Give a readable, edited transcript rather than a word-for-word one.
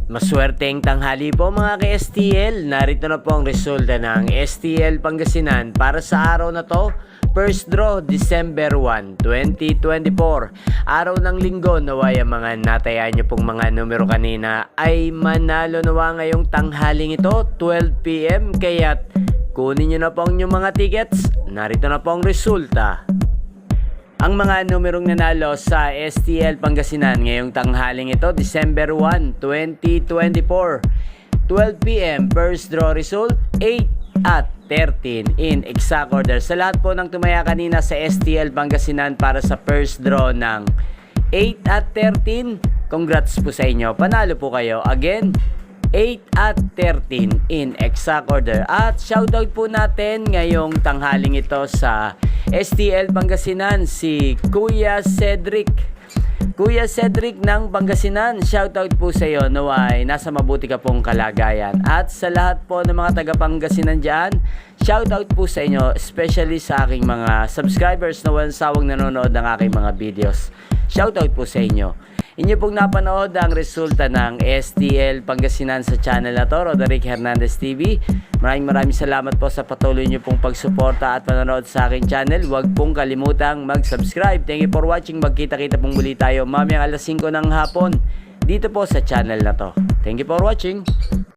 Maswerteng tanghali po mga ka-STL. Narito na po ang resulta ng STL Pangasinan para sa araw na to. First draw, December 1, 2024. Araw ng linggo, naway ang mga natayaan nyo pong mga numero kanina ay manalo nawa ngayong tanghaling ito, 12 PM. Kaya't kunin nyo na po ang inyong mga tickets. Narito na po ang resulta. Ang mga numerong nanalo sa STL Pangasinan ngayong tanghaling ito, December 1, 2024. 12 PM, first draw result, 8 at 13 in exact order. Sa lahat po ng tumaya kanina sa STL Pangasinan para sa first draw ng 8 at 13, congrats po sa inyo. Panalo po kayo. Again, 8 at 13 in exact order. At shoutout po natin ngayong tanghaling ito sa STL Pangasinan si Kuya Cedric. Kuya Cedric ng Pangasinan, shoutout po sa iyo. Naway, nasa mabuti ka pong kalagayan. At sa lahat po ng mga taga Pangasinan dyan, shoutout po sa inyo, especially sa aking mga subscribers na walang sawang nanonood ng aking mga videos. Shoutout po sa inyo. Inyo pong napanood ang resulta ng STL Pangasinan sa channel na to, Roderick Hernandez TV. Maraming salamat po sa patuloy nyo pong pagsuporta at panonood sa aking channel. Huwag pong kalimutang mag-subscribe. Thank you for watching. Magkita-kita pong muli tayo mamayang alas 5 ng hapon dito po sa channel na to. Thank you for watching.